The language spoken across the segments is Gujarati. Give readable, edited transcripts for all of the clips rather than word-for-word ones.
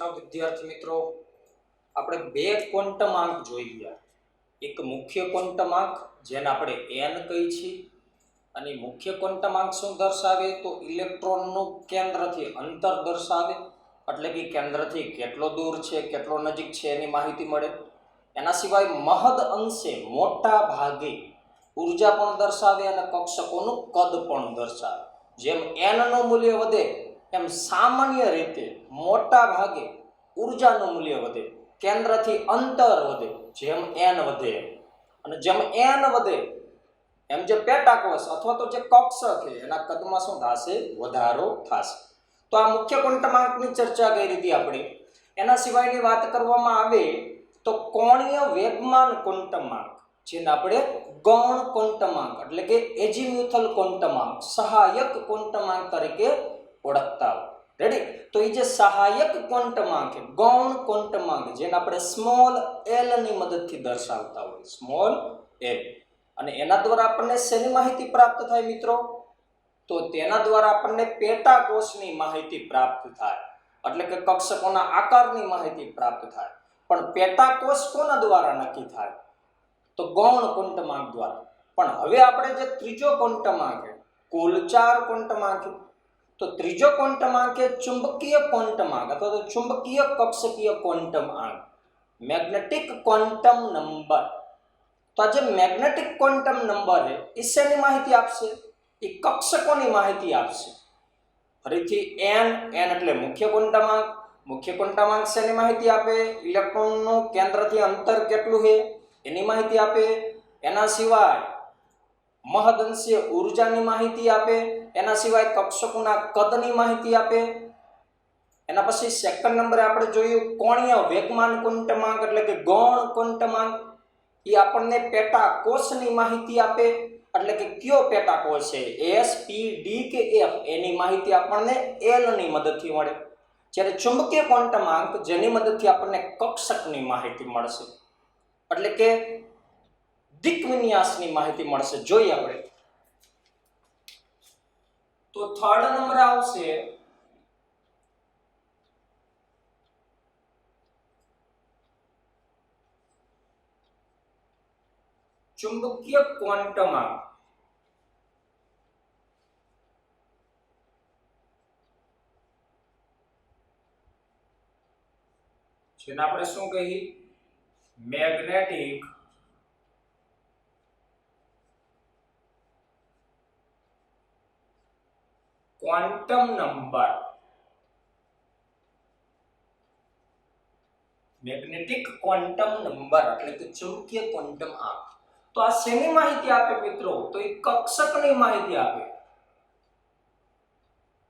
કૃષ્ણ વિદ્યાર્થી મિત્રો, આપણે બે ક્વોન્ટમ આંક જોઈ ગયા. એક મુખ્ય ક્વોન્ટમ આંક જેને આપણે n કહી છીએ, અને મુખ્ય ક્વોન્ટમ આંક શું દર્શાવે તો ઇલેક્ટ્રોનનું કેન્દ્રથી અંતર દર્શાવે, એટલે કે કેન્દ્રથી કેટલો દૂર છે કેટલો નજીક છે એની માહિતી મળે. એના સિવાય મહદ અંશે મોટા ભાગે ઉર્જા પણ દર્શાવે અને કક્ષકોનું કદ પણ દર્શાવે. જેમ n નું મૂલ્ય વધે એમ સામાન્ય રીતે મોટા ભાગે ઉર્જાનું મૂલ્ય વધે, કેન્દ્રથી અંતર વધે જેમ n વધે. અને જેમ n વધે એમ જે પેટાકોષ અથવા તો જે કક્ષક છે એના કદમાં શું થશે? વધારો થશે. તો આ મુખ્ય ક્વોન્ટમ આંકની ચર્ચા કરી હતી આપણે. એના સિવાયની વાત કરવામાં આવે તો કોણીય વેગમાન ક્વોન્ટમ આંક, જેને આપણે ગૌણ ક્વોન્ટમ આંક એટલે કે એઝીમ્યુથલ ક્વોન્ટમ આંક, સહાયક ક્વોન્ટમ આંક તરીકે ઓળખતા હોય. રેડી? તો એ જે સહાયક ક્વોન્ટમ આંક છે, ગૌણ ક્વોન્ટમ આંક, જેને આપણે સ્મોલ l ની મદદથી દર્શાવતા હોય, સ્મોલ l. અને એના દ્વારા આપણને શેની માહિતી પ્રાપ્ત થાય મિત્રો? તો તેના દ્વારા આપણને પેટાકોષની માહિતી પ્રાપ્ત થાય, એટલે કે કક્ષકોના આકારની માહિતી પ્રાપ્ત થાય. પણ પેટાકોષ કોના દ્વારા નક્કી થાય? તો ગૌણ ક્વોન્ટમ આંક દ્વારા. પણ હવે આપણે જે ત્રીજો ક્વોન્ટમ આંક છે, કુલ 4 ક્વોન્ટમ આંક, તો ત્રીજો ક્વોન્ટમ આંક એ ચુંબકીય ક્વોન્ટમ આંક અથવા તો ચુંબકીય કક્ષકીય ક્વોન્ટમ આંક, મેગ્નેટિક ક્વોન્ટમ નંબર. તો આ જે મેગ્નેટિક ક્વોન્ટમ નંબર છે એ શેની માહિતી આપશે? એ કક્ષકોની માહિતી આપશે. ફરીથી n એટલે મુખ્ય ક્વોન્ટમ આંક. મુખ્ય ક્વોન્ટમ આંક શેની માહિતી આપે? ઇલેક્ટ્રોનનું કેન્દ્રથી અંતર કેટલું છે એની માહિતી આપે. એના સિવાય મહદઅંશે ઉર્જાની માહિતી આપે. એના સિવાય કક્ષકોના કદની માહિતી આપે. એના પછી સેકન્ડ નંબરે આપણે જોયું કોણીય વેગમાન ક્વોન્ટમ આંક એટલે કે ગૌણ ક્વોન્ટમ આંક. એ આપણને પેટાકોષની માહિતી આપે, એટલે કે કયો પેટાકોષ છે, s p d કે f, એની માહિતી આપણને l ની મદદથી મળે. જ્યારે ચુંબકીય ક્વોન્ટમ આંક જેની મદદથી આપણને કક્ષકની માહિતી મળશે, એટલે કે દિક વિન્યાસની માહિતી મળશે. જોઈએ આપણે તો થર્ડ નંબર આવશે ચુંબકીય ક્વોન્ટમ આંક. જેને આપણે શું કહીએ? Magnetic quantum number. Magnetic quantum number એટલે કે ચુંબકીય ક્વોન્ટમ આંક. તો આ શેની માહિતી આપે મિત્રો? તો એ કક્ષકની માહિતી આપે.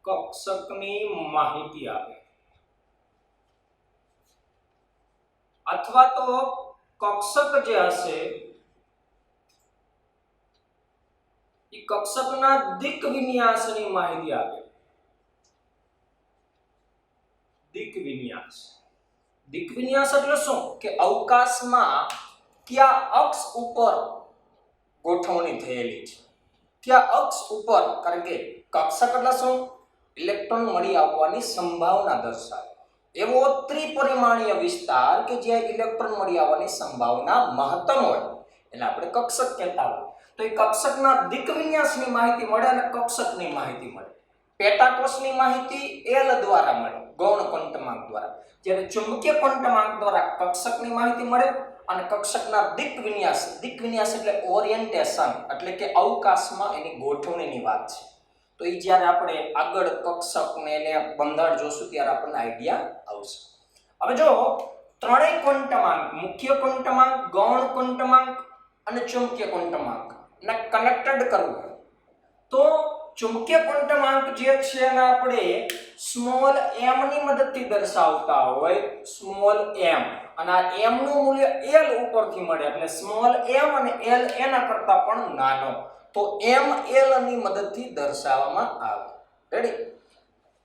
કક્ષકની માહિતી આપે, અથવા તો કક્ષક જે હશે એ કક્ષકના દિક વિન્યાસની માહિતી આપે. દિક વિન્યાસ. દિક વિન્યાસ એટલે શું? કે અવકાશમાં કયા અક્ષ ઉપર ગોઠવણી થયેલી છે, કયા અક્ષ ઉપર. કારણ કે કક્ષક એટલે શું? ઇલેક્ટ્રોન મળી આવવાની સંભાવના દર્શાવે એવો ત્રિપરિમાણીય વિસ્તાર કે જ્યાં ઇલેક્ટ્રોન મળી આવવાની સંભાવના મહત્તમ હોય એને આપણે કક્ષક કહેતા હોય. તો એ કક્ષકના દિક વિન્યાસની માહિતી મળે અને કક્ષકની માહિતી મળે. પેટાકોષની માહિતી l દ્વારા મળે, ગૌણ ક્વોન્ટમ આંક દ્વારા. જ્યારે ચુંબકીય ક્વોન્ટમ આંક દ્વારા કક્ષકની માહિતી મળે અને કક્ષકના દિક વિન્યાસ એટલે ઓરિએન્ટેશન, એટલે કે અવકાશમાં એની ગોઠવણીની વાત છે. તો એ જ્યારે આપણે આગળ કક્ષક ને એને બંધારણ જોશું ત્યારે આપણને આઈડિયા આવશે. હવે જો ત્રણેય ક્વોન્ટમ આંક, મુખ્ય ક્વોન્ટમ આંક, ગૌણ ક્વોન્ટમ આંક અને ચુંબકીય ક્વોન્ટમ આંક ને કનેક્ટેડ કરવું તો ચુંબકીય ક્વોન્ટમ આંક જે છે એને આપણે સ્મોલ m ની મદદથી દર્શાવતા હોય, સ્મોલ m. અને આ m નું મૂલ્ય l ઉપરથી મળે એટલે સ્મોલ m અને l એના કરતા પણ નાનો, તો m l ની મદદથી દર્શાવવામાં આવે. રેડી?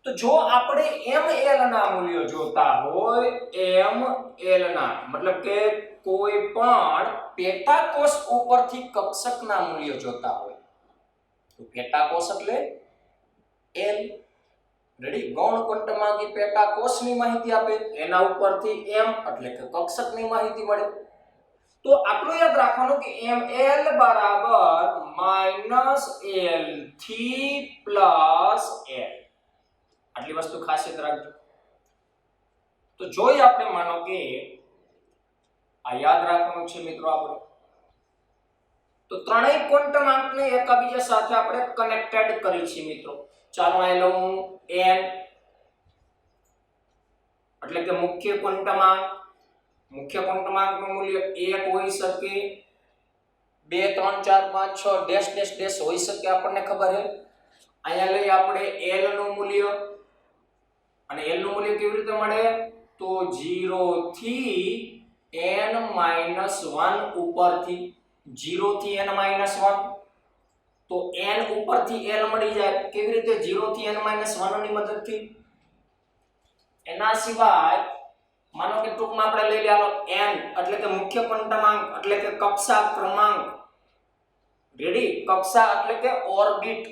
તો જો આપણે m l ના મૂલ્યો જોતા હોય, m l ના મતલબ કે કોઈ પણ પેટાકોષ ઉપરથી કક્ષકના મૂલ્યો જોતા હોય, તો પેટાકોષ એટલે l. રેડી, ગૌણ ક્વોન્ટમાંક એ પેટા કોષની માહિતી આપે, એના ઉપરથી m એટલે કે કક્ષકની માહિતી મળે. તો આટલું યાદ રાખવાનું કે ml બરાબર -l થી +l. આટલી વસ્તુ ખાસ યાદ રાખજો. તો જોઈ આપણે માનો કે આ યાદ રાખવાનું છે મિત્રો આપણે. તો ત્રણેય ક્વોન્ટમાંકને એકબીજા સાથે આપણે કનેક્ટેડ કરી છે મિત્રો. ચાલો આ લઉં n એટલે કે મુખ્ય ક્વોન્ટમાંક. મુખ્ય ક્વોન્ટમાંકનું મૂલ્ય 1 હોઈ શકે, 2 3 4 5 6 ડેશ ડેશ ડેશ હોઈ શકે, આપણને ખબર છે. અહીંયા લઈ આપણે l નું મૂલ્ય, અને l નું મૂલ્ય કેવી રીતે મળે? તો 0 થી n-1 ઉપરથી, 0 થી n-1. તો n ઉપરથી l મળી જાય કેવી રીતે? 0 થી n-1 ની મદદથી. એના સિવાય માનો કે ટૂંકમાં આપણે લઈ લેવાનો n એટલે કે મુખ્ય ક્વોન્ટમાંક એટલે કે કક્ષા ક્રમાંક. રેડી, કક્ષા એટલે કે ઓર્બિટ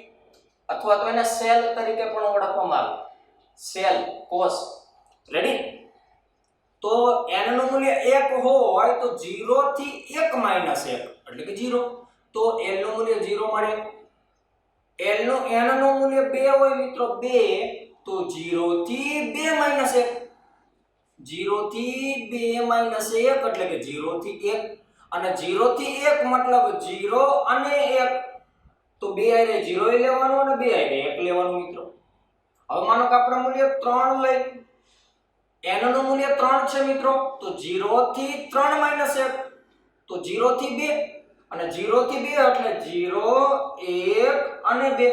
અથવા તો એને સેલ તરીકે પણ ઓળખવામાં આવે, સેલ કોષ. રેડી, તો n નું મૂલ્ય 1 હોય તો 0 થી 1 - 1 એટલે કે 0, તો l નું મૂલ્ય 0 મળે. n નું મૂલ્ય 2 હોય મિત્રો, 2, તો 0 થી 2 - 1, 0 થી 2 - 1 એટલે કે 0 થી 1, અને 0 થી 1 મતલબ 0 અને 1, તો 2 આરે 0 લેવાનું અને 2 આરે 1 લેવાનું મિત્રો. હવે માનો કે આપણે મૂલ્ય 3 લઈ, n નું મૂલ્ય 3 છે મિત્રો, તો 0 થી 3 - 1, તો 0 થી 2, અને 0 થી 2 એટલે 0 1 અને 2,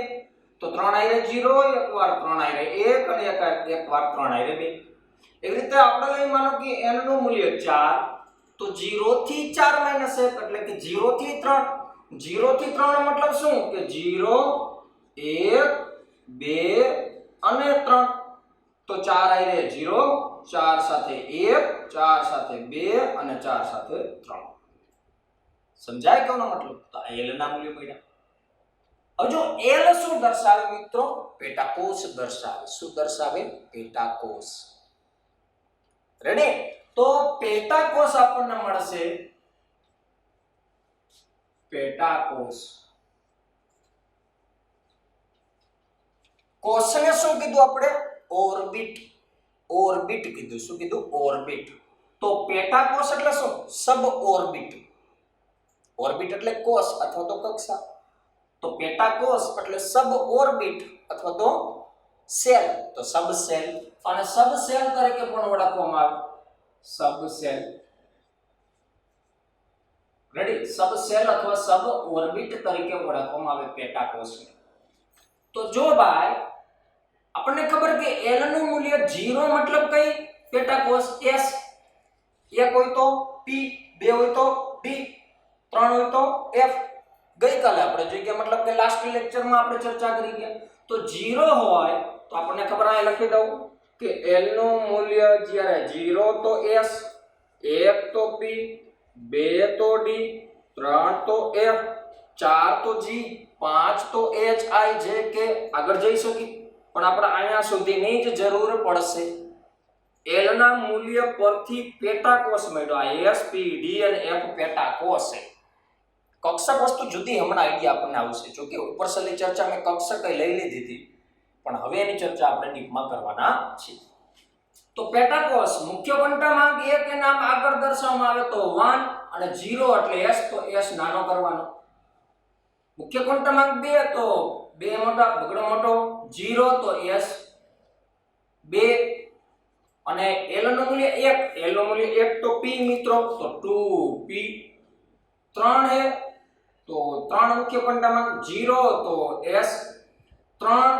તો 3 આરે 0, એક વાર 3 આરે 1 અને એક વાર 3 આરે 2. એવી રીતે આપણે લઈ માનો કે n નું મૂલ્ય 4, તો 0 થી 4 - 1 એટલે કે 0 થી 3. 0 થી 3 મતલબ શું? કે 0 1 2 અને 3, તો 4 આરે 0, 4 સાથે 1, 4 સાથે 2 અને 4 સાથે 3. સમજાય કેનો મતલબ? તો આ l ના મૂલ્ય મળ્યા. હવે જો l શું દર્શાવે મિત્રો? પેટાકોષ દર્શાવે. શું દર્શાવે? પેટાકોષ. રેડી, તો પેટાકોષ આપણને મળશે. પેટાકોષ, કોષને શું કીધું આપણે? ઓર્બિટ. ઓર્બિટ કીધું. શું કીધું? ઓર્બિટ. તો પેટાકોષ એટલે શું? સબ ઓર્બિટ. ઓર્બિટ એટલે કોષ અથવા તો કક્ષા. તો પેટાકોષ એટલે સબ ઓર્બિટ અથવા તો સેલ, તો સબ સેલ. અને સબ સેલ તરીકે પણ ઓળખવામાં આવે, સબ સેલ. રેડી, સબ સેલ અથવા સબ ઓર્બિટ તરીકે ઓળખવામાં આવે પેટાકોષને. તો જો ભાઈ આપણને ખબર કે l નું મૂલ્ય 0 મતલબ કઈ પેટાકોષ? s. 1 હોય તો p, 2 હોય તો d, 3 હોય તો f. ગઈકાલે આપણે જોઈ ગયા, મતલબ કે લાસ્ટ લેક્ચરમાં આપણે ચર્ચા કરી ગયા. તો 0 હોય તો આપણને ખબર આ લખી દઉં કે l નું મૂલ્ય જ્યારે 0 તો s, 1 તો p, 2 તો d, 3 તો f, 4 તો g, 5 તો h i j k. આગળ જઈ શકી, પણ આપણે અહીંયા સુધીની જ જરૂર પડશે. l ના મૂલ્ય પરથી પેટાકોષ મળ્યો. આ s, p, d અને f પેટાકોષ છે. કક્ષક વસ્તુ જુદી હમણાં આઈડિયા આપણને આવશે. જો કે ઉપરસલી ચર્ચા મેં કક્ષક લઈ લીધી હતી, પણ હવે એની ચર્ચા આપણે ડીપમાં કરવાના છે. તો પેટાકોષ મુખ્ય ક્વોન્ટમાંક 1 કે નામ આગળ દર્શાવવામાં આવે તો 1 અને 0 એટલે s, તો s નાનો કરવાનો. મુખ્ય ક્વોન્ટમાંક 2 તો 2 મોટા બગડો મોટો, 0 તો s 2, અને l નું મૂલ્ય 1, l નું મૂલ્ય 1 તો p મિત્રો, તો 2p. 3 है तो 3 मुख्य क्वोंटमांक, 0 तो s 3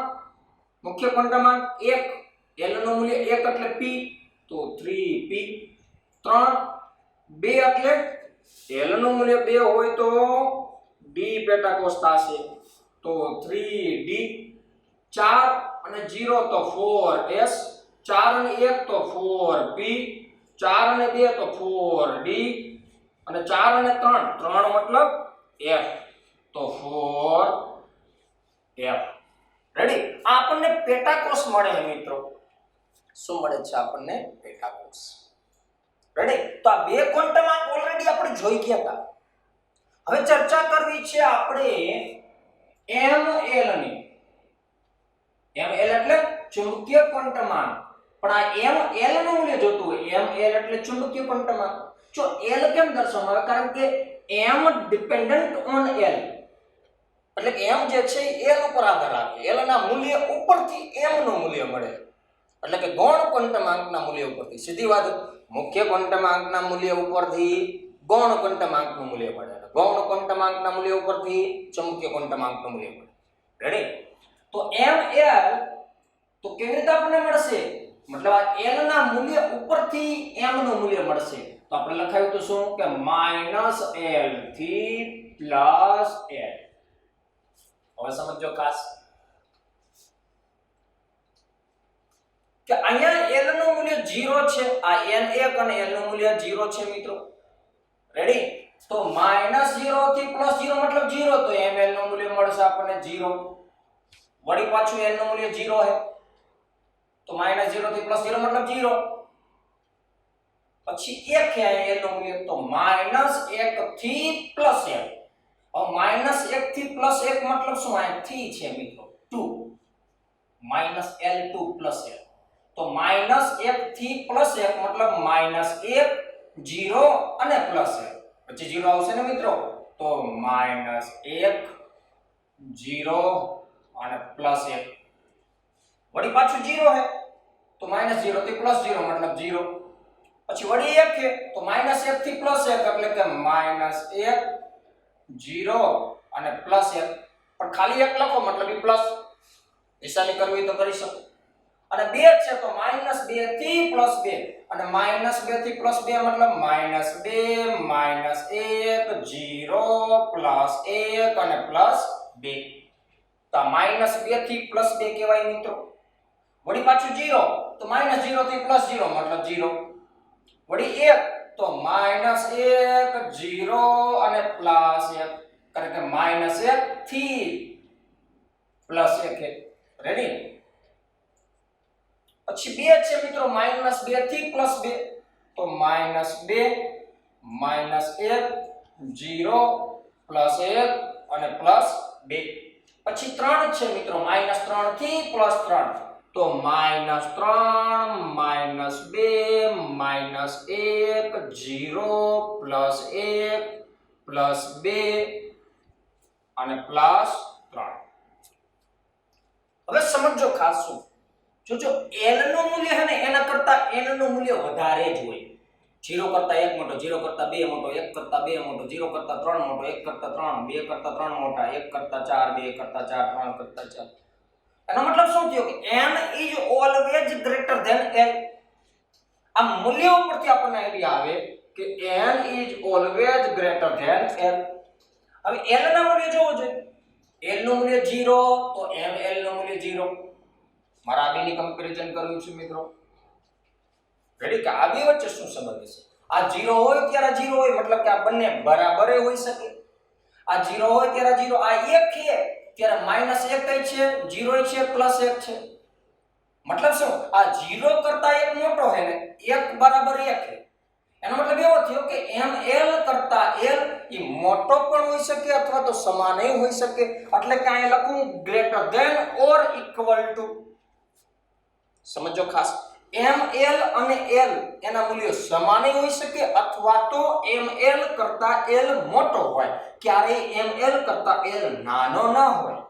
मुख्य क्वोंटमांक 1, l નું મૂલ્ય 1 એટલે p, તો 3p. 3 2 એટલે l નું મૂલ્ય 2 હોય તો d પેટાકોષ થશે, તો 3d. 4 અને 0 તો 4s, 4 અને 1 તો 4p, 4 અને 2 તો 4d, અને 4 અને 3, 3 મતલબ f, તો 4f. રેડી, આ આપણને પેટાકોષ મળે છે મિત્રો. શું મળે છે આપણને? પેટાકોષ. રેડી? તો આ બે ક્વોન્ટમ આંક ઓલરેડી આપણે જોઈ ગયા હતા. હવે ચર્ચા કરવી છે આપણે ml ની. ml એટલે ચુંબકીય ક્વોન્ટમ આંક. પણ આ ml નું મૂલ્ય જોતું હોય. ml એટલે ચુંબકીય ક્વોન્ટમ આંક. જો l કેમ દર્શાવવામાં આવે? કારણ કે m ડિપેન્ડન્ટ ઓન l. એટલે કે m જે છે એ l ઉપર આધાર રાખે. l ના મૂલ્ય ઉપરથી m નું મૂલ્ય મળે. એટલે કે ગૌણ ક્વોન્ટમ આંકના મૂલ્ય ઉપરથી. સીધી વાત, મુખ્ય ક્વોન્ટમ આંકના મૂલ્ય ઉપરથી ગૌણ ક્વોન્ટમ આંકનું મૂલ્ય મળે. ગૌણ ક્વોન્ટમ આંકના મૂલ્ય ઉપરથી ચુંબકીય ક્વોન્ટમ આંકનું મૂલ્ય મળે. રેડી? તો ml તો કેવી રીતે આપણને મળશે? મતલબ આ l ના મૂલ્ય ઉપરથી m નું મૂલ્ય મળશે. તો આપણે લખાયું તો શું કે -l થી +l. હવે સમજો ખાસ કે અહીંયા l નું મૂલ્ય 0 છે. આ n1 અને l નું મૂલ્ય 0 છે મિત્રો. રેડી? તો -0 થી +0 મતલબ 0. તો ml નું મૂલ્ય મળશે આપણને 0. વળી પાછું l નું મૂલ્ય 0 है. तो -0 થી +0 મતલબ 0. પછી 1 है l નું મૂલ્ય. તો -1 થી +1. હવે -1 થી +1 મતલબ શું? આ થી છે મિત્રો 2. -l2 +l. તો -1 થી +1 મતલબ -1 0 અને +1. પછી 0 આવશે ને મિત્રો. તો -1 0 અને +1. વળી પાછું 0 है. तो -0 થી +0 મતલબ 0. પછી વળી 1 है. તો -1 થી +1 એટલે કે -1 0 અને +1. પણ ખાલી 1 લખો મતલબ એ પ્લસ. નિશાની કરવી તો કરી શકો. અને 2 છે તો -2 થી +2. અને -2 થી +2 મતલબ -2 -1 0 +1 અને +2. તો -2 થી +2 કહેવાય મિત્રો. વળી પાછું 0 તો -0 થી +0 મતલબ 0. વળી 1 તો -1 0 અને +1 કારણ કે -1 થી +1 છે. રેડી? પછી 2 છે મિત્રો. -2 થી +2 તો -2 -1 0 +1 અને +2. પછી 3 છે મિત્રો. -3 થી +3 તો -3 -2 -1 0 +1 +2 અને +3. હવે સમજો ખાસ શું? જો l નું મૂલ્ય છે ને એના કરતા n નું મૂલ્ય વધારે જ હોય. 0 કરતા 1 મોટો, 0 કરતા 2 મોટો, 1 કરતા 2 મોટો, 0 કરતા 3 મોટો, 1 કરતા 3, 2 કરતા 3 મોટા, 1 કરતા 4, 2 કરતા 4, 3 કરતા 4. એનો મતલબ શું થયો કે n is always greater than l. આ મૂલ્ય ઉપરથી આપણને આઈડિયા આવે કે n is always greater than l. હવે l ના મૂલ્ય જોવો જોઈએ. l નું મૂલ્ય 0 તો ml નું મૂલ્ય 0. મારા આ બેની કમ્પેરીઝન કરવું છે મિત્રો. રેડી? કે આ બે વચ્ચે શું સંબંધ છે? આ 0 હોય ત્યારે 0 હોય મતલબ કે આ બંને બરાબર હોઈ શકે. આ 0 હોય ત્યારે 0. આ 1 છે ત્યારે -1 કઈ છે? 0 છે +1 છે. મતલબ શું? આ 0 કરતા 1 મોટો છે ને 1 બરાબર 1 છે. એનો મતલબ એવો થયો કે ml કરતા l એ મોટો પણ હોઈ શકે અથવા તો સમાન હોઈ શકે. એટલે કે અહીં લખું greater than or equal to. સમજો ખાસ. ml અને l એના મૂલ્યો સમાન હોઈ શકે અથવા તો ml કરતા l મોટો હોય. ક્યારે ml કરતા l નાનો ન હોય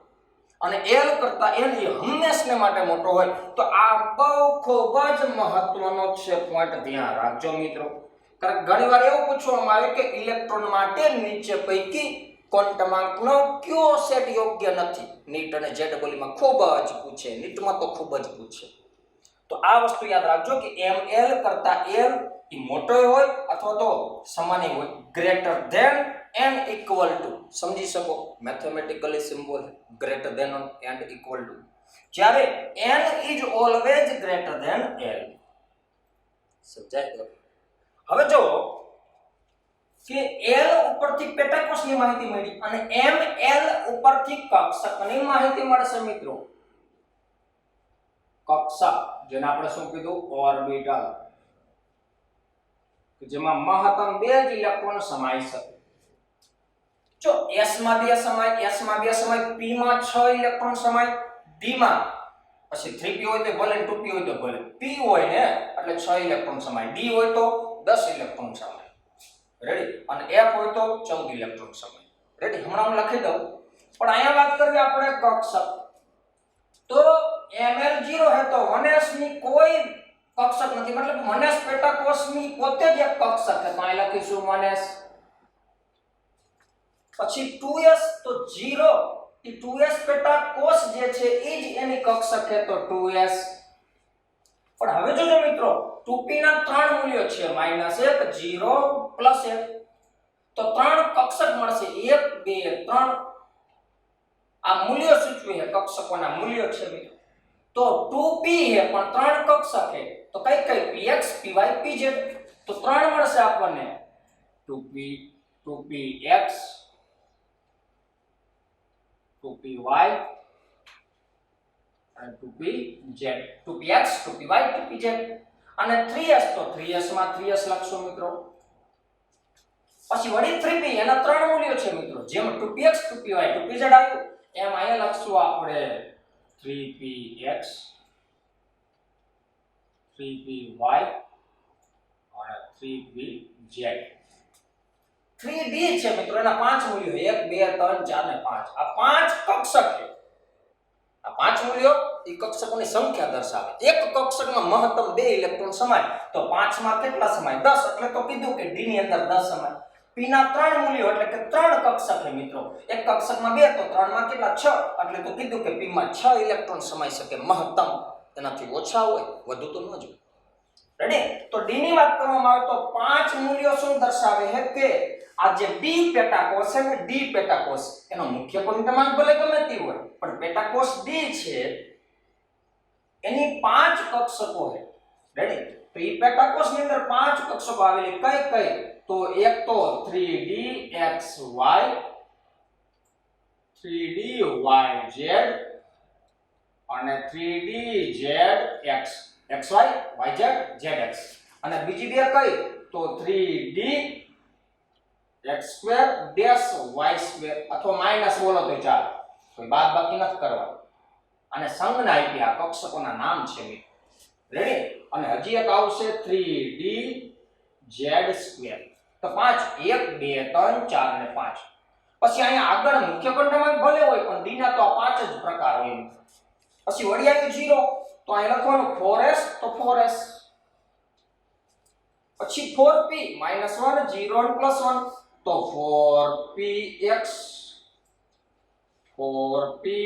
અને l કરતા l એ હંમેશને માટે મોટો હોય. તો આ બહુ ખૂબ જ મહત્વનો છે. પોઈન્ટ ધ્યાન રાખજો મિત્રો. કારણ ઘણીવાર એવું પૂછવામાં આવે કે ઇલેક્ટ્રોન માટે નીચે પૈકી ક્વોન્ટમાંકનો કયો સેટ યોગ્ય નથી. નીટ અને જેડબલ માં ખૂબ જ પૂછે. નીટમાં તો ખૂબ જ પૂછે. તો આ વસ્તુ યાદ રાખજો કે ml કરતા l એ મોટો હોય અથવા તો સમાન હોય. Greater than n equal to. સમજી શકો mathematically symbol greater than and equal to. જ્યારે n is always greater than l. સમજાય? હવે જો કે l ઉપરથી પેટાકોષની માહિતી મળી અને ml ઉપરથી કક્ષકની માહિતી મળશે મિત્રો. કક્ષક જેને આપણે શું કીધું ઓર્બિટલ કે જેમાં મહત્તમ 2 જ ઇલેક્ટ્રોન સમાઈ શકે જો s માં 2 સમાય s માં 2 સમાય p માં 6 ઇલેક્ટ્રોન સમાય d માં પછી 3p હોય તો ભલે 2p હોય તો ભલે p હોય ને એટલે 6 ઇલેક્ટ્રોન સમાય d હોય તો 10 ઇલેક્ટ્રોન સમાય રેડી અને f હોય તો 14 ઇલેક્ટ્રોન સમાય રેડી હમણાં હું લખી દઉં પણ અહીંયા વાત કરીએ આપણે કક્ષક તો ml0 है तो 1s ની કોઈ કક્ષક નથી મતલબ 1s પેટા કોષની પોતે જ એક કક્ષક છે તો અહીં લખીશું 1s પછી 2s તો 0 એ 2s પેટા કોષ જે છે એ જ એની કક્ષક છે તો 2s પણ હવે જોજો મિત્રો 2p ના ત્રણ મૂલ્યો છે -1 0 1 તો ત્રણ કક્ષક મળશે 1 2 3 આ મૂલ્યો સૂચવે છે કક્ષકોના મૂલ્યો છે મિત્રો તો 2p है પણ ત્રણ કક્ષક है તો કઈ કઈ px py pz તો ત્રણ મળશે આપણને 2p 2px 2py અને 2pz 2px 2py 2pz અને 3s તો 3s માં 3s લખશો મિત્રો પછી વળી 3p એના ત્રણ મૂલ્યો છે મિત્રો જેમ 2px 2py 2pz આવ્યું એમ અહીંયા લખશું આપણે 3px 3py અને 3pz 3d છે મિત્રો એના પાંચ મૂલ્યો 1 2 3 4 અને 5 આ પાંચ કક્ષક છે આ પાંચ મૂલ્યો એ કક્ષકોની સંખ્યા દર્શાવે એક કક્ષકમાં મહત્તમ 2 ઇલેક્ટ્રોન સમાય તો 5 માં કેટલા સમાય 10 એટલે તો કીધું કે d ની અંદર 10 સમાય p ના ત્રણ મૂલ્યો એટલે કે ત્રણ કક્ષક છે મિત્રો એક કક્ષકમાં 2 તો 3 માં કેટલા 6 એટલે તો કીધું કે p માં 6 ઇલેક્ટ્રોન સમાઈ શકે મહત્તમ તેનાથી ઓછા હોય વધુ તો ન જોઈએ રેડી તો d ની વાત કરવામાં આવે તો પાંચ મૂલ્યો શું દર્શાવે છે કે આ જે d પેટા કોષ છે ને d પેટા કોષ એનો મુખ્ય ક્વોન્ટમાંક ભલે ગમે તે હોય પણ પેટા કોષ d છે એની પાંચ કક્ષકો છે રેડી તો ઈ પેટા કોષની અંદર પાંચ કક્ષકો આવેલી કઈ કઈ તો એક તો 3dxy 3dyz અને 3dzx xy yz zx અને બીજી બે કઈ તો 3d x2 y2 અથવા માઈનસ બોલો તો ચાલે કોઈ બાદ બાકી નથી કરવાનું અને સંજ્ઞા આપી આ કક્ષકોના નામ છે રેડી અને હજી એક આવશે 3d z2 તો 5 1 2 3 4 અને 5 પછી અહીંયા આગળ મુખ્ય ક્વોન્ટમાંક ભલે હોય પણ d ના તો આ પાંચ જ પ્રકાર હોય પછી વળી આવ્યું 0 તો અહીં લખવાનું 4s તો 4s પછી 4p -1 0 અને +1 તો 4px 4py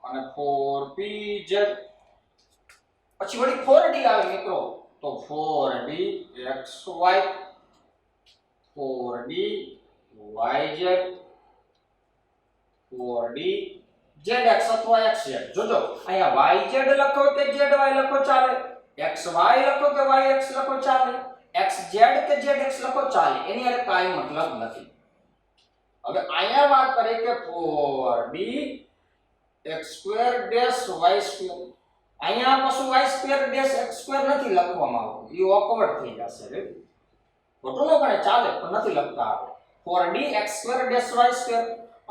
અને 4pz પછી વળી 4d આવે મિત્રો તો 4dxy 4dyz 4dzx અથવા xz જોજો અહીંયા yz લખો કે zy લખો ચાલે xy લખો કે yx લખો ચાલે xz કે zx લખો ચાલે એની અરે કાઈ મતલબ નથી હવે અહીંયા વાત કરીએ કે 4d x2 y2 અહીંયા પાછું y2 x2 નથી લખવામાં આવતું એ ઓકવર્ડ થઈ જશે રે ખોટું ન ગણે ચાલે પણ નથી લખતા આપણે 4d x2 y2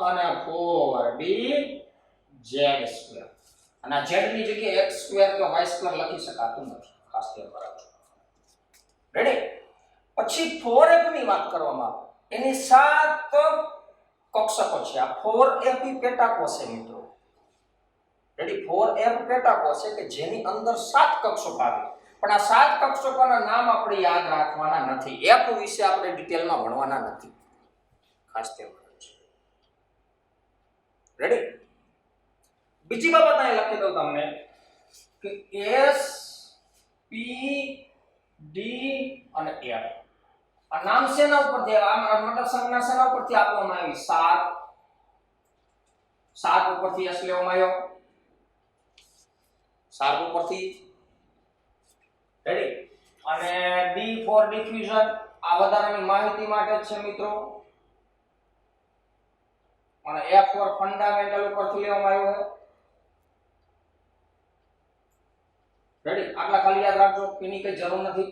અને 4d z2 અને z ની જગ્યાએ x2 કે y2 લખી શકાતું નથી ખાસ ધ્યાન રાખજો રેડી પછી 4f ની વાત કરવામાં આવે એની 7 કક્ષકો છે આ 4f પેટા કોષ છે મિત્રો રેડી 4f પેટા કોષ છે કે જેની અંદર 7 કક્ષકો આવે પણ આ 7 કક્ષકોના નામ આપણે યાદ રાખવાના નથી f વિશે આપણે ડિટેલમાં ભણવાના નથી ખાસ ધ્યાન રાખજો રેડી બીજી બાબત અહીં લખી દઉં તમને કે s p d અને f આ નામ શેના ઉપરથી આ મતલબ સંજ્ઞા શેના ઉપરથી આપવામાં આવી 7 ઉપરથી s લેવામાં આવ્યો 7 ઉપરથી રેડી અને d ફોર ડિફ્યુઝન આ વધારાની માહિતી માટે છે મિત્રો અને f ફોર ફંડામેન્ટલ ઉપરથી લેવામાં આવ્યો છે રેડી? આટલા ખાલી યાદ રાખજો, પીની કઈ જરૂર નથી.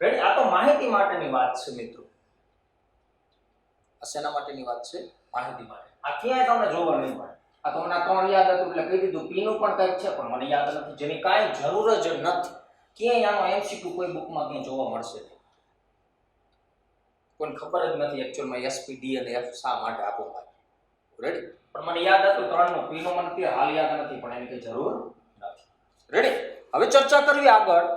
રેડી? આ તો માહિતી માટેની વાત છે મિત્રો. આ શેના માટેની વાત છે? માહિતી માટે. આ ક્યાંય તમને જોવા નહીં મળે. આ તો મને 3 યાદ હતું એટલે કહી દીધું. પી નું પણ કંઈક છે પણ મને યાદ નથી, જેની કાંઈ જરૂર જ નથી. ક્યાંય આનો એમસીક્યુ કોઈ બુકમાં ક્યાંય જોવા મળશે નહીં. કોઈને ખબર જ નથી એકચ્યુઅલમાં એસપી ડી અને એફ શા માટે આપવામાં આવ્યું. રેડી? પણ મને યાદ હતું 3 નું. પી નું મને અત્યારે હાલ યાદ નથી પણ એની કઈ જરૂર નથી. રેડી? હવે ચર્ચા કરવી આગળ.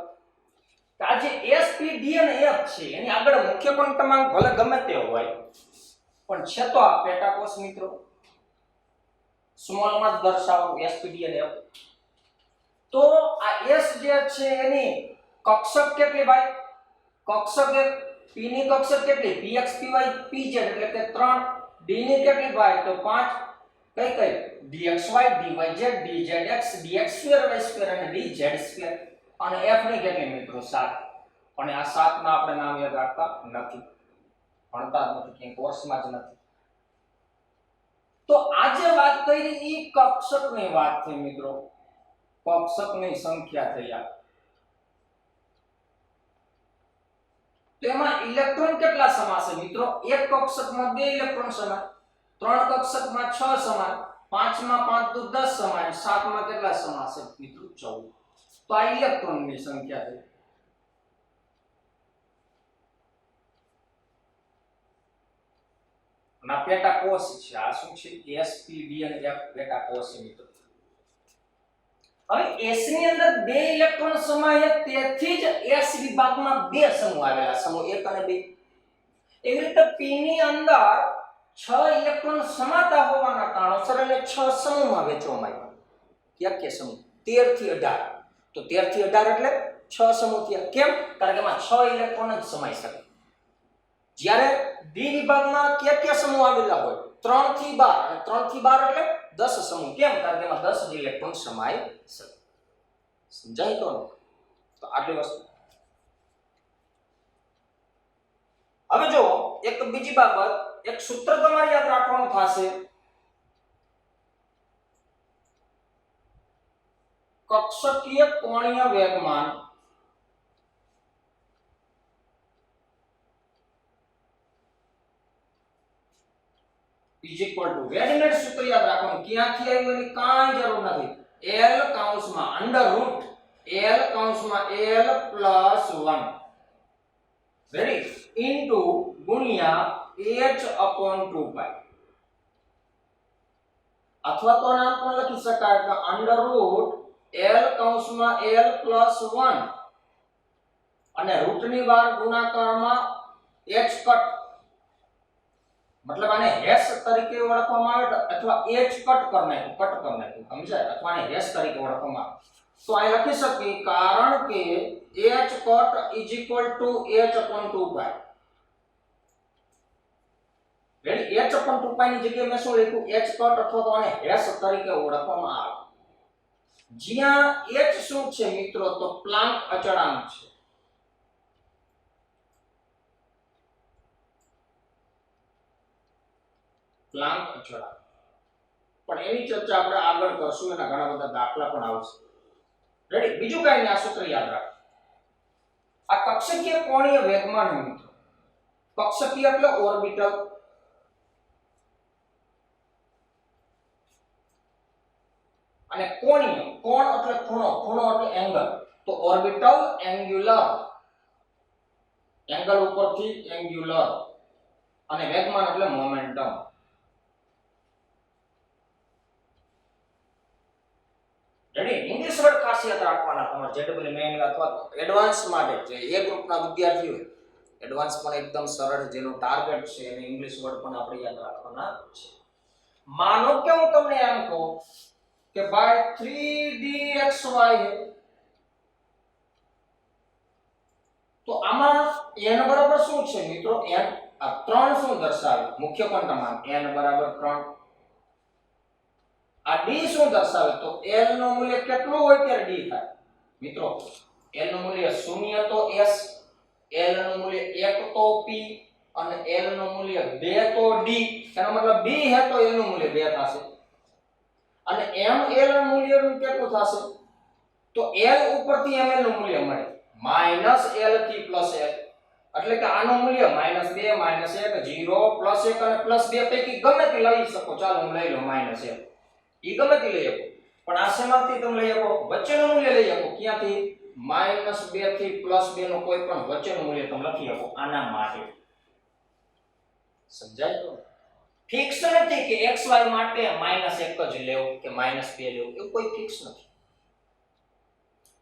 આ જે એસપી ડી અને એફ છે એની આગળ મુખ્ય ક્વોન્ટમાંક ભલે ગમે તે હોય પણ છે તો આ પેટાકોષ મિત્રો. સ્મોલ માં દર્શાવો એસપી ડી અને એફ. તો આ એસ જે છે એની કક્ષક કેટલી ભાઈ? કક્ષક પી ની કક્ષક કેટલી? px py pz એટલે કે 3. ડી ની કેટલી ભાઈ? તો 5. કઈ dxy dyz dzx dx2 y2 અને dz2. અને f ની કેટલી મિત્રો? 7. અને આ 7 ના આપણે નામ યાદ રાખતા નથી, ભણતા નથી, કે કોર્સમાં જ નથી. તો આજે વાત કરી ઈ કક્ષકની વાત થઈ મિત્રો. કક્ષકની સંખ્યા થઈ આ. તો એમાં ઇલેક્ટ્રોન કેટલા સમાશે મિત્રો? એક કક્ષકમાં 2 ઇલેક્ટ્રોન સમાય, 3 કક્ષકમાં 6 સમાય, 5 માં 5 તો 10 સમાય, 7 માં કેટલા સમાશે મિત્રો? 14. તો આ ઇલેક્ટ્રોનની સંખ્યા છે. ના પેટા કોષ છે. આ શું છે? sp d અને f પેટા કોષ છે મિત્રો. હવે s ની અંદર 2 ઇલેક્ટ્રોન સમાય, તેથી જ s વિભાગમાં 2 સમૂહ આવેલા, સમૂહ 1 અને 2. એવી રીતે p ની અંદર 6 ઇલેક્ટ્રોન સમાતા હોવાના કારણોસર એને 6 સમૂહમાં વહેંચવામાં આવ્યા. કયા કે સમૂહ? 13 થી 18. તો 13 થી 18 એટલે 6 સમૂહ થયા. કેમ? કારણ કે એમાં 6 ઇલેક્ટ્રોન જ સમાઈ શકે. જ્યારે ડી વિભાગમાં કયા સમૂહ આવેલા હોય? 3 થી 12. અને 3 થી 12 એટલે 10 સમૂહ. કેમ? કારણ કે એમાં 10 જ ઇલેક્ટ્રોન સમાઈ શકે. સમજાય તો? તો આટલી વસ્તુ. હવે જો એક બીજી બાબત, એક સૂત્ર તમારે યાદ રાખવાનું થશે. કક્ષકીય કોણીય વેગમાન is equal to, રેડીમેડ સૂત્ર યાદ રાખવાનું. ક્યાંથી આવ્યું એની કાંઈ જરૂર નથી. l કૌંસમાં અંડર રૂટ l કૌંસમાં l પ્લસ 1 રેડી ઇન્ટુ ગુણ્યા h અપોન 2 પાઈ. અથવા તો નામ પણ લખી શકાય કે અંડર રૂટ l કૌંસમાં l પ્લસ 1 અને રૂટની બહાર ગુણાકારમાં h કટ, મતલબ આને હેશ તરીકે ઓળખવામાં આવે અથવા h કટ કરી નાખ્યું, સમજાય? અથવા આને હેશ તરીકે ઓળખવામાં આવે. તો આ લખી શકીએ કારણ કે h cut is equal to h upon 2 pi. Ready? h upon 2 પાઈ ની જગ્યાએ મેં શું લખ્યું? h કટ અથવા તો આને હેશ તરીકે ઓળખવામાં આવે. જ્યાં h શું છે મિત્રો? તો પ્લાન્ક અચળાંક છે. પ્લાન્ક અચળાંક. પણ એની ચર્ચા આપણે આગળ કરશું, એના ઘણા બધા દાખલા પણ આવશે. રેડી? બીજું કઈ નહીં, આ સૂત્ર યાદ રાખો. આ કક્ષકીય કોણીય વેગમાન મિત્રો. કક્ષકીય એટલે ઓર્બિટલ, અને કોણીય, કોણ એટલે ખૂણો, ખૂણો એટલે એંગલ. તો ઓર્બિટલ એંગ્યુલર, એંગલ ઉપરથી એંગ્યુલર, અને વેગમાન એટલે મોમેન્ટમ. રેડી? ઇંગ્લિશ વર્ડ ખાસ યાદ રાખવાના તમારે જેડબલ મેન અથવા એડવાન્સ માટે. જે એ ગ્રુપના વિદ્યાર્થીઓ એડવાન્સ પણ એકદમ સરળ, જેનો ટાર્ગેટ છે એને ઇંગ્લિશ વર્ડ પણ આપણે યાદ રાખવાના છે. માનો કે હું તમને એમ કહું કે ભાઈ 3dxy है, તો આમાં n બરાબર શું છે મિત્રો? n આ 3 શું દર્શાવે? મુખ્ય ક્વોન્ટમાંક n બરાબર 3. આ d શું દર્શાવે? તો l નું મૂલ્ય કેટલું હોય ત્યારે d થાય મિત્રો? l નું મૂલ્ય 0 તો s, l નું મૂલ્ય 1 તો p અને l નું મૂલ્ય 2 તો d. એનો મતલબ d હે તો l નું મૂલ્ય 2 થશે. અને m l નું મૂલ્ય કેટલું થશે? તો l ઉપરથી ml નું મૂલ્ય મળે -l થી +l, એટલે કે આનું મૂલ્ય -2 -1 0 +1 અને +2 પૈકી ગમે તે લઈ શકો. ચાલો હું લઈ લઉં -1 ઈ ગમે તે લઈ શકો, પણ આ શેમાંથી તમે લઈ શકો? વચ્ચેનું મૂલ્ય લઈ શકો. ક્યાંથી? -2 થી +2 નું કોઈ પણ વચ્ચેનું મૂલ્ય તમે લખી શકો આના માટે. સમજાય? તો ફિક્સ નથી કે xy માટે -1 જ લેવું કે -2 લેવું, એવું કોઈ ફિક્સ નથી.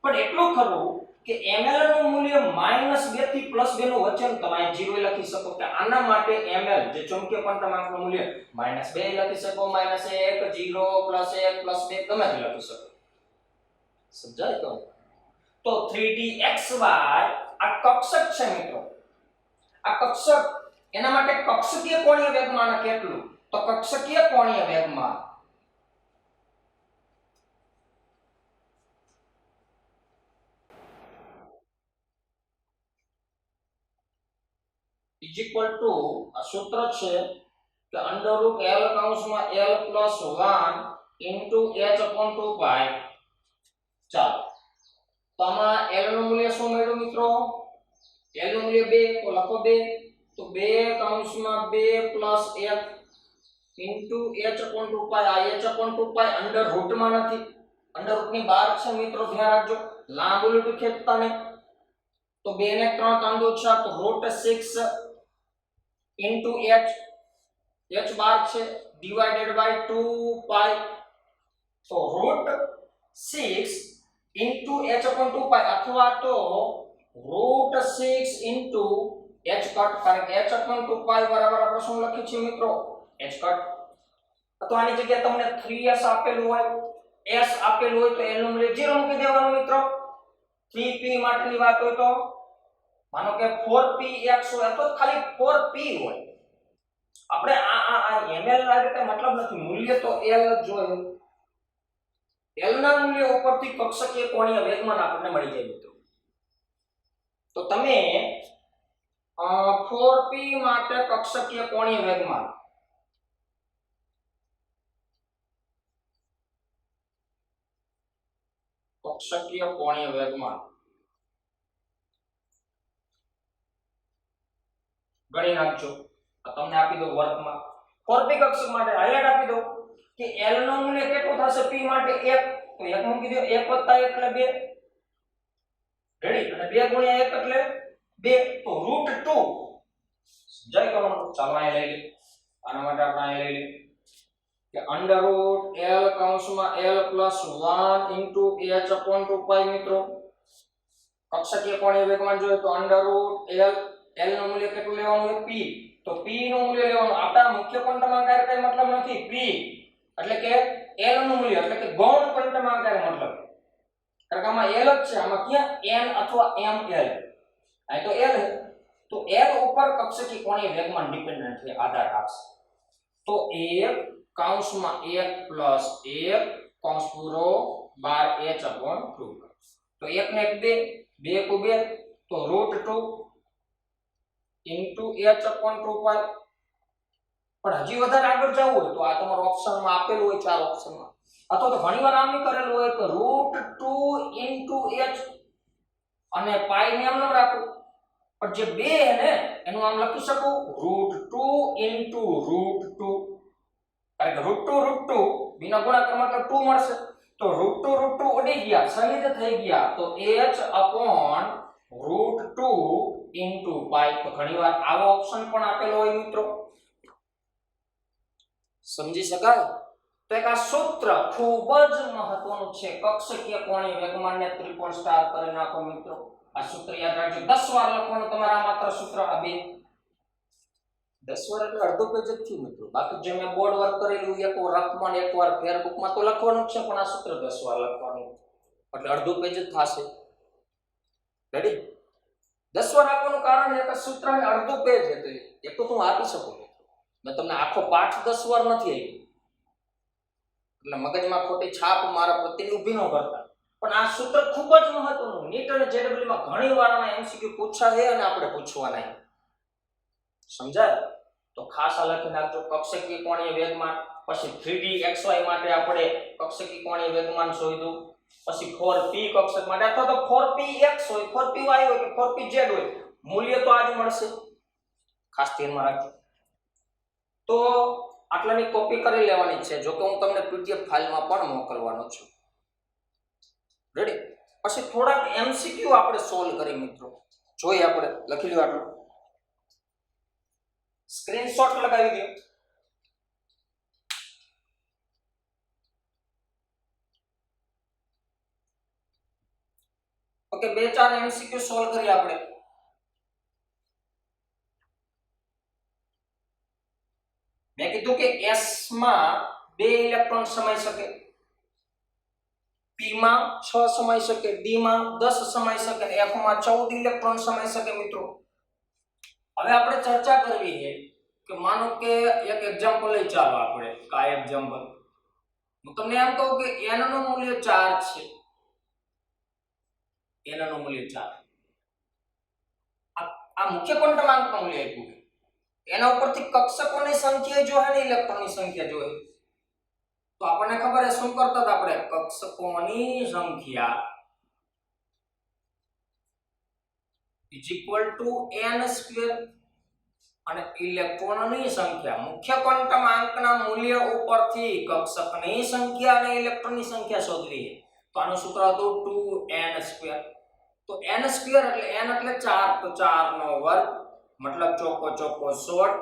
પણ એટલું ખરું કે ml નું મૂલ્ય -2 થી +2 નું વચ્ચેનું તમે 0 લખી શકો કે આના માટે ml જે ચુંબકીય ક્વોન્ટમ નું મૂલ્ય -2 લખી શકો, -1 0 +1 +2 ગમે તે લખી શકો. સમજાય? તો 3dxy આ કક્ષક છે મિત્રો. આ કક્ષક, એના માટે કક્ષકીય કોણીય વેગમાન કેટલું? તો કક્ષકીય કોણીય વેગમાન ઇઝ ઇક્વલ ટુ, આ સૂત્ર છે કે √l કૌંસમાં l + 1 ઇન્ટુ h/2π. ચાલો, તો આમાં l નું મૂલ્ય શું મળ્યું મિત્રો? l નું મૂલ્ય 2, તો લખો 2. તો 2 કૌંસમાં 2 + 1 ઇન્ટુ h/2π. આ h/2π અંડર રૂટમાં નથી, અંડર રૂટની બહાર છે મિત્રો, ધ્યાન રાખજો. લાંબુ લીટું ખેંચતા નહીં. તો 2 ને 3 × 6 તો √6 ઇન્ટુ h બાર છે ડિવાઇડેડ બાય 2π. તો √6 ઇન્ટુ h/2π અથવા તો √6 ઇન્ટુ h કટ, કારણ કે h/2π બરાબર આપણે શું લખી છે મિત્રો? h cut. તો આની જગ્યાએ તમને 3s આપેલું હોય, s આપેલું હોય તો l નું મૂલ્ય 0 મૂકી દેવાનું મિત્રો. 3p માટેની વાત હોય તો માનો કે 4px હોય તો ખાલી 4p હોય. આપણે આ ml ના રીતે મતલબ નથી, મૂલ્ય તો l જ જોઈએ. l ના મૂલ્ય ઉપરથી કક્ષકીય કોણીય વેગમાન આપણને મળી જાય મિત્રો. તો તમે 4p માટે કક્ષકીય કોણીય વેગમાન ગણી નાખજો. તમને આપી દો વર્કમાં 4p કક્ષક માટે હાઈલાઈટ આપી દો કે l નું મૂલ્ય કેટલું થશે? p માટે 1, તો 1 મૂકી દો. 1 + 1 એટલે 2. રેડી? અને 2 × 1 એટલે 2, તો √2. સમજાય કરવાનું? ચાલો અહીં લઈ લે. આના માટે આપણે અહીં લઈ લે કે √l કૌંસમાં l + 1 ઇન્ટુ h/2π મિત્રો. કક્ષકીય કોણીય વેગમાન જોઈએ તો √l નું મૂલ્ય કેટલું લેવાનું છે? p. તો p નું મૂલ્ય લેવાનું. આપણા મુખ્ય ક્વોન્ટમાંક કઈ મતલબ નથી. p એટલે કે l નું મૂલ્ય, એટલે કે ગૌણ ક્વોન્ટમાંક મતલબ. કારણ કે આમાં l જ છે, આમાં ક્યાં n અથવા ml. આ તો l છે. તો l ઉપર કક્ષકીય કોણીય વેગમાન ડિપેન્ડન્ટ છે, આધાર રાખશે. તો 1 કૌંસમાં 1 + 1 કૌંસ પૂરો બાર h/2. તો 1 ને 1 2, 2 × 2 તો √2 ઇન્ટુ h/2π. પણ હજી વધારે આગળ જવું હોય તો આ તમારો ઓપ્શનમાં આપેલું હોય, 4 ઓપ્શનમાં. અથવા તો ઘણીવાર આમ કરેલું હોય કે √2 ઇન્ટુ h અને π ને આમ ન રાખો, પણ જે 2 હે ને એનું આમ લખી શકું √2 ઇન્ટુ √2. કારણ કે √2 બીના ગુણાકાર મતલબ 2 મળશે. તો √2 ઉડી ગયા, સહિત થઈ ગયા, તો h/√2 ઇન્ટુ π. તો ઘણીવાર આવો ઓપ્શન પણ આપેલો હોય મિત્રો. સમજી શકાય? તો એક આ સૂત્ર ખૂબ જ મહત્વનું છે. કક્ષકીય કોણીય વેગમાનને ત્રિકોણ સ્ટાર કરી નાખો મિત્રો. આ સૂત્ર યાદ રાખજો. 10 વાર લખવાનું તમારા માત્ર સૂત્ર આ બે. 10 વાર એટલે અડધો પેજ જ થયું મિત્રો. બાકી જે મેં બોર્ડ વર્ક કરેલું એકવાર રકમમાં એકવાર ફેરબુકમાં તો લખવાનું જ છે, પણ આ સૂત્ર 10 વાર લખવાનું એટલે અડધો પેજ જ થશે. રેડી? 10 વાર આપવાનું કારણ એક સૂત્ર અને અડધો પેજ એટલે એક તો હું આપી શકું. મેં તમને આખો પાઠ 10 વાર નથી આપ્યો એટલે મગજમાં ખોટી છાપ મારા પ્રત્યેની ઊભી ન કરતા. પણ આ સૂત્ર ખૂબ જ મહત્વનું. નીટ અને જેડબલ્યુ માં ઘણી વાર આના એમસીક્યુ પૂછાય છે અને આપણે પૂછવાના છે. સમજાય? તો ખાસ આ લખી નાખજો. કક્ષકીય કોણીય વેગમાન, પછી 3dxy માટે આપણે કક્ષકીય કોણીય વેગમાન શોધ્યું. પછી 4p કક્ષક માટે અથવા તો 4px હોય 4py હોય કે 4pz હોય મૂલ્ય તો આ જ મળશે, ખાસ ધ્યાનમાં રાખજો. તો આટલાની કોપી કરી લેવાની છે, જો કે હું તમને પીડીએફ ફાઇલમાં પણ મોકલવાનો છું. રેડી? પછી થોડાક એમસીક્યુ આપણે સોલ્વ કરી મિત્રો. જોઈએ આપણે લખી લ્યો આટલું. સ્ક્રીનશોટ લગાવી દો. ઓકે, 2-4 એમસીક્યુ સોલ્વ કરી આપણે. મેં કીધું કે s માં 2 ઇલેક્ટ્રોન સમાઈ શકે, p માં 6 સમાઈ શકે, d માં 10 સમાઈ શકે, f માં 14 ઇલેક્ટ્રોન સમાઈ શકે મિત્રો. હવે આપણે ચર્ચા કરવી છે કે માનો કે એક એક્ઝામ્પલ લઈ ચાલો આપણે. આ એક્ઝામ્પલ હું તમને એમ કહું કે n નું મૂલ્ય 4 છે. n નું મૂલ્ય 4. આ મુખ્ય ક્વોન્ટમાંકનું મૂલ્ય આપ્યું છે. એના ઉપરથી કક્ષકોની સંખ્યા જો હે ને ઇલેક્ટ્રોનની સંખ્યા જો હે તો આપણને ખબર છે શું કરતા હતા આપણે, કક્ષકોની સંખ્યા n² અને ઇલેક્ટ્રોનની સંખ્યા. મુખ્ય ક્વોન્ટમાંકના મૂલ્ય ઉપરથી કક્ષકની સંખ્યા અને ઇલેક્ટ્રોનની સંખ્યા શોધવી. તો આનું સૂત્ર હતું 2n². તો n² એટલે n એટલે 4, તો 4 નો વર્ગ મતલબ ચોકો 16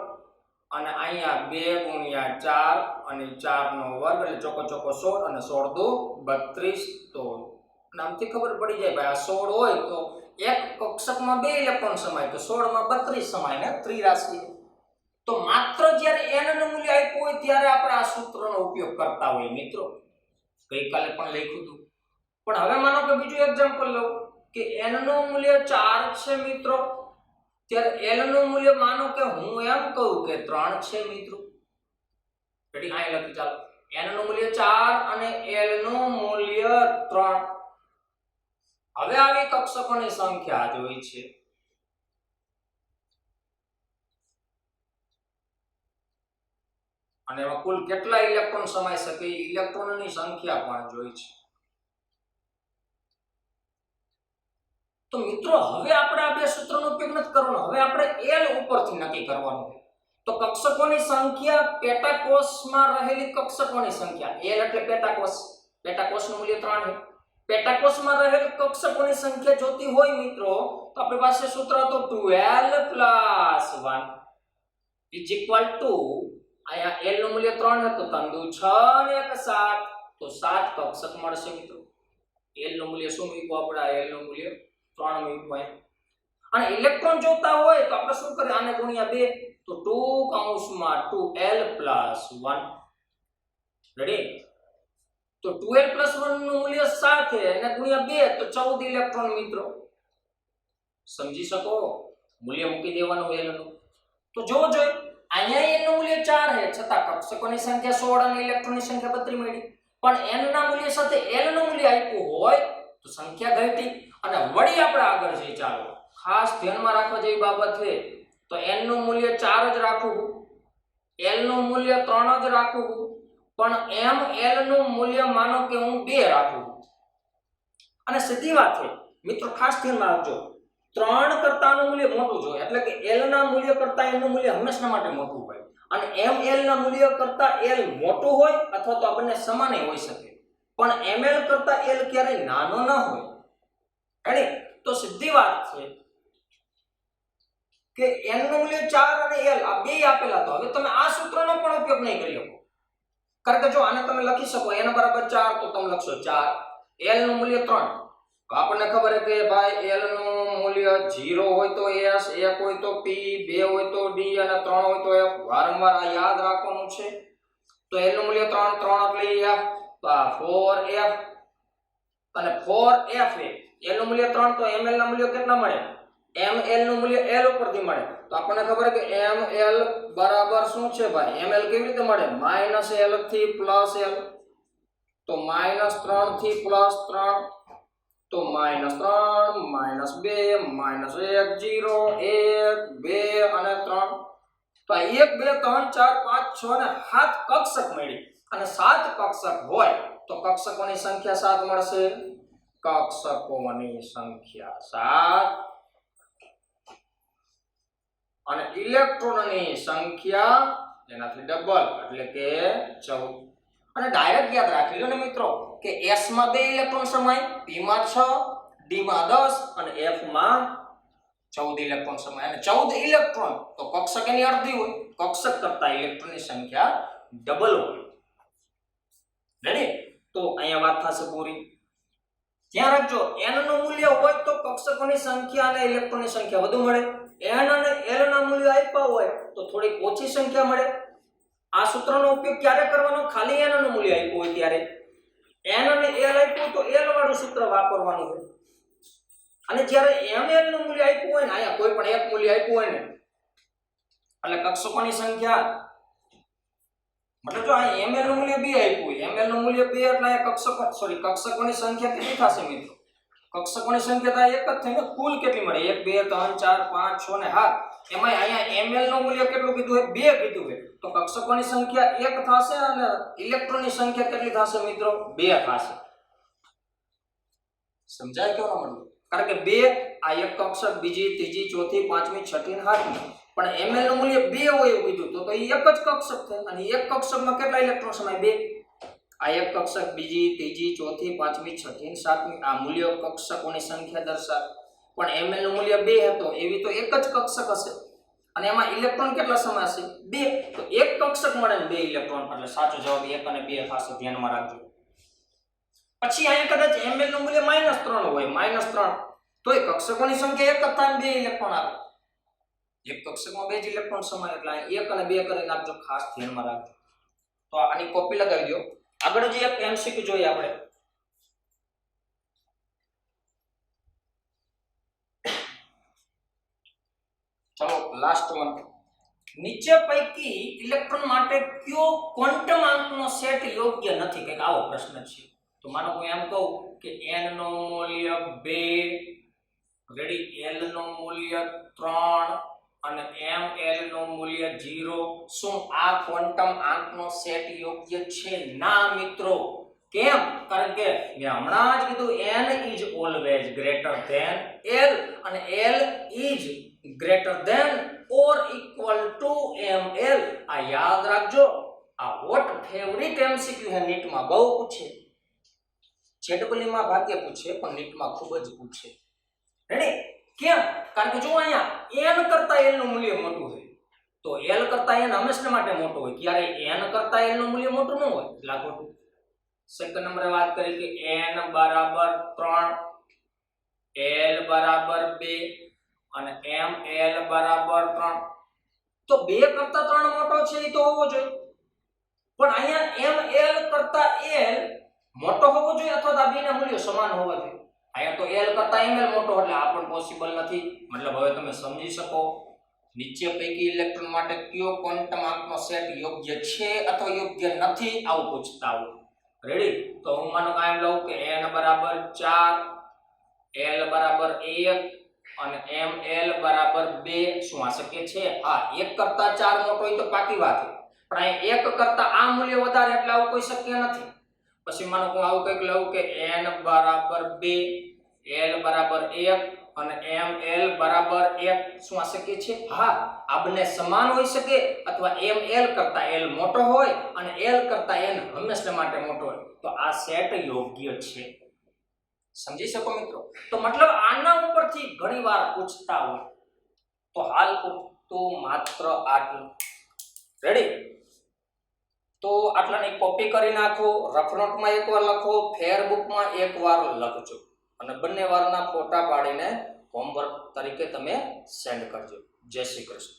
અને અહીંયા 2 ગુણ્યા 4 અને 4 નો વર્ગ એટલે ચોકો 16 અને 16 દુ 32. તો નામથી ખબર પડી જાય ભાઈ આ 16 હોય તો એક કક્ષકમાં 2 ઇલેક્ટ્રોન સમાય તો 16 માં 32 સમાય ને ત્રિરાશિ. તો માત્ર જ્યારે n નું મૂલ્ય આપ્યું હોય ત્યારે આપણે આ સૂત્રનો ઉપયોગ કરતા હોઈએ મિત્રો. ગઈકાલે પણ લખ્યું હતું. પણ હવે માનો કે બીજું એક્ઝામ્પલ લઉં કે n નું મૂલ્ય 4 છે મિત્રો, ત્યારે l નું મૂલ્ય માનો કે હું એમ કહું કે 3 છે મિત્રો. રેડી? અહીં લખી ચાલો. n નું મૂલ્ય 4 અને l નું મૂલ્ય 3. હવે આવી કક્ષકોની સંખ્યા જોઈ છે. અને એમાં કુલ કેટલા ઇલેક્ટ્રોન સમાઈ શકે ઇલેક્ટ્રોનની સંખ્યા પણ જોઈ છે. તો મિત્રો હવે આપણે આ બે સૂત્રનો ઉપયોગ નથી કરવાનો. હવે આપણે l ઉપરથી નક્કી કરવાનું છે. તો કક્ષકોની સંખ્યા પેટાકોષમાં રહેલી કક્ષકોની સંખ્યા l એટલે પેટાકોષ. પેટાકોષનું મૂલ્ય 3 છે. પેટાકોષમાં રહેલી કક્ષકોની સંખ્યા જોતી હોય મિત્રો તો આપણી પાસે સૂત્ર હતું 12 + 1 અહીંયા l નું મૂલ્ય 3 હતું, 3 દુ 6 અને 1 7, તો 7 કક્ષક મળશે મિત્રો. l નું મૂલ્ય શું મૂક્યું આપણે? l નું મૂલ્ય 3 મૂક્યું. અને ઇલેક્ટ્રોન જોતા હોય તો આપણે શું કરીએ? આને ગુણ્યા 2 તો 2l + 1. રેડી? તો 2l + 1 નું મૂલ્ય 7 છે અને ગુણ્યા 2 તો 14 ઇલેક્ટ્રોન મિત્રો. સમજી શકો? મૂલ્ય મૂકી દેવાનું l નું. તો જોવો જોઈએ અહીંયા n નું મૂલ્ય 4 છે છતાં કક્ષકોની સંખ્યા 16 અને ઇલેક્ટ્રોનની સંખ્યા 32 મળી. પણ n ના મૂલ્ય સાથે l નું મૂલ્ય આપ્યું હોય તો સંખ્યા ઘટી અને વળી આપણે આગળ જઈએ. ચાલો ખાસ ધ્યાનમાં રાખવા જેવી બાબત છે. તો n નું મૂલ્ય 4 જ રાખવું, l નું મૂલ્ય 3 જ રાખવું, પણ l નું મૂલ્ય માનો કે હું 2 રાખું. અને સીધી વાત છે મિત્રો, ખાસ ધ્યાનમાં રાખજો 3 કરતાનું મૂલ્ય મોટું જોઈએ. એટલે કે l ના મૂલ્ય કરતા n નું મૂલ્ય હંમેશા માટે મોટું હોય. અને ml ના મૂલ્ય કરતા l મોટું હોય અથવા તો આપણને સમાન હોઈ શકે, પણ ml કરતા l ક્યારેય નાનો ન હોય. રેડી? તો સીધી વાત છે કે n નું મૂલ્ય 4 અને l આ બે આપેલા. તો હવે તમે આ સૂત્રનો પણ ઉપયોગ નહીં કરી શકો. કારણ કે જો આને તમે લખી શકો n = 4 તો તમે લખશો 4, l નું મૂલ્ય 3. તો આપણને ખબર છે કે ભાઈ l નું મૂલ્ય 0 હોય તો s, 1 હોય તો p, 2 હોય તો d અને 3 હોય તો f. વારંવાર આ યાદ રાખવાનું છે. તો l નું મૂલ્ય 3, 3 એટલે f, તો આ 4f અને 4f l નું મૂલ્ય 3 તો ml ના મૂલ્ય કેટલા મળે? ml નું મૂલ્ય l ઉપરથી મળે. તો આપણને ખબર છે કે ml બરાબર શું છે ભાઈ? ml કેવી રીતે મળે? -l થી +l. તો -3 થી +3 તો -3 -2 -1 0 1 2 અને 3. તો 1 2 3 4 5 6 અને 7 કક્ષક મળી. અને 7 કક્ષક હોય તો કક્ષકોની સંખ્યા 7 મળશે. કક્ષકોની સંખ્યા 7 અને ઇલેક્ટ્રોનની સંખ્યા એનાથી ડબલ એટલે કે 14. અને ડાયરેક્ટ યાદ રાખી લો ને મિત્રો કે s માં 2 ઇલેક્ટ્રોન સમાય, p માં 6, d માં 10 અને f માં 14 ઇલેક્ટ્રોન સમાય. અને 14 ઇલેક્ટ્રોન તો કક્ષક એની અડધી હોય, કક્ષક કરતા ઇલેક્ટ્રોનની સંખ્યા ડબલ હોય. રેડી? તો અહીંયા વાત થશે પૂરી. ધ્યાન રાખજો n નું મૂલ્ય હોય તો કક્ષકોની સંખ્યા અને ઇલેક્ટ્રોનની સંખ્યા વધુ મળે. n અને l ના મૂલ્ય આપ્યા હોય તો થોડી ઓછી સંખ્યા મળે. આ સૂત્રનો ઉપયોગ ક્યારે કરવાનો? ખાલી n નું મૂલ્ય આપ્યું હોય ત્યારે. n અને l આપ્યું તો l વાળું સૂત્ર વાપરવાનું હોય. અને જ્યારે ml નું મૂલ્ય આપ્યું હોય ને, અહીંયા કોઈ પણ એક મૂલ્ય આપ્યું હોય ને, એટલે કક્ષકોની સંખ્યા મતલબ જો આ ml નું મૂલ્ય 2 આપ્યું હોય, ml નું મૂલ્ય 2 એટલે અહીંયા કક્ષકોની સંખ્યા કેટલી થશે મિત્રો? કક્ષકોની સંખ્યા તો એક જ થઈ ને, કુલ કેટલી મળે? 1 2 3 4 5 6 ને 7. એમાં અહીંયા ml નું મૂલ્ય કેટલું કીધું છે? 2 કીધું છે. તો કક્ષકોની સંખ્યા 1 થશે અને ઇલેક્ટ્રોનની સંખ્યા કેટલી થશે મિત્રો? 2 થશે. સમજાય કેવો મળ્યું? કારણ કે 2 આ એક કક્ષક, બીજી, ત્રીજી, ચોથી, પાંચમી, છઠ્ઠી અને સાતમી. પણ ml નું મૂલ્ય 2 હોય એવું કીધું તો એ એક જ કક્ષક થાય. અને એક કક્ષકમાં કેટલા ઇલેક્ટ્રોન સમાય? 2. આ એક કક્ષક, બીજી, ત્રીજી, ચોથી, પાંચમી, છઠ્ઠી અને સાતમી. આ મૂલ્ય કક્ષકોની સંખ્યા દર્શાવે. પણ ml નું મૂલ્ય 2 હતો એવી તો એક જ કક્ષક હશે. અને એમાં ઇલેક્ટ્રોન કેટલા સમાશે? 2. તો એક કક્ષક મળે ને 2 ઇલેક્ટ્રોન, એટલે સાચો જવાબ 1 અને 2 થશે. ધ્યાનમાં રાખજો. પછી અહીંયા કદાચ ml નું મૂલ્ય -3 હોય, -3, તોય કક્ષકોની સંખ્યા એક જ થાય ને 2 ઇલેક્ટ્રોન આવે. એક કક્ષકમાં 2 જ ઇલેક્ટ્રોન સમાય એટલે 1 અને 2 કરી નાખજો. ખાસ ધ્યાનમાં રાખજો. તો આની કોપી લગાવી દો. આગળ જે એક MCQ જોઈએ આપણે. ચલો લાસ્ટ વન. નીચે પૈકી ઇલેક્ટ્રોન માટે કયો ક્વોન્ટમ આંકનો સેટ યોગ્ય નથી? કંઈક આવો પ્રશ્ન છે. તો માનો હું એમ કહું કે n નું મૂલ્ય 2, રેડી, l નું મૂલ્ય 3 અને ml નું મૂલ્ય 0. શું આ ક્વોન્ટમ આંકનો સેટ યોગ્ય છે? ના મિત્રો. કેમ? કારણ કે મેં હમણાં જ કીધું n is always greater than l અને l is greater than or equal to ml. આ યાદ રાખજો. આ વોટ ફેવરિટ MCQ હે, નીટમાં બહુ પૂછે. JEE માં ભાગ્ય પૂછે પણ નીટમાં ખૂબ જ પૂછે. રેડી? કેમ? કારણ કે જો અહીંયા n કરતા l નું મૂલ્ય મોટું છે તો l કરતા n હંમેશા માટે મોટું હોય. ક્યારે n કરતા l નું મૂલ્ય મોટું ન હોય એટલે આ ખોટું. સેકન્ડ નંબરે વાત કરી કે n બરાબર 3, l બરાબર 2 અને ml બરાબર 3. તો 2 કરતા 3 મોટો છે એ તો હોવો જોઈએ. પણ અહીંયા ml કરતા l મોટો હોવો જોઈએ અથવા તો આ બેના મૂલ્યો સમાન હોવા જોઈએ. અહીંયા તો l કરતા ml મોટો એટલે આ પણ પોસિબલ નથી. મતલબ હવે તમે સમજી શકો નીચે પૈકી ઇલેક્ટ્રોન માટે કયો ક્વોન્ટમ આંકનો સેટ યોગ્ય છે અથવા યોગ્ય નથી આવું પૂછતા હોય. રેડી? તો હું માનો કે એમ લઉં કે n બરાબર 4, l બરાબર 1 અને ml બરાબર 2. શું આ શક્ય છે? હા, 1 કરતા 4 મોટો હોય તો પાકી વાત છે. પણ અહીંયા 1 કરતા આ મૂલ્ય વધારે એટલે આવું કોઈ શક્ય નથી. પછી માનો હું આવું કંઈક લઉં કે n બરાબર 2, l બરાબર 1 અને ml બરાબર 1. શું આ શક્ય છે? હા, આ બંને સમાન હોઈ શકે અથવા ml કરતા l મોટો હોય અને l કરતા n હંમેશા માટે મોટો હોય. તો આ સેટ યોગ્ય છે. સમજી શકો મિત્રો? તો મતલબ આના ઉપરથી ઘણીવાર પૂછતા હોય. તો હાલ પૂરતું માત્ર આટલું. રેડી? તો આટલાની કોપી કરી નાખો, રફ નોટમાં એકવાર લખો, ફેરબુકમાં એકવાર લખજો અને બંને વારના ફોટા પાડીને હોમવર્ક તરીકે તમે સેન્ડ કરજો. જય શ્રી કૃષ્ણ.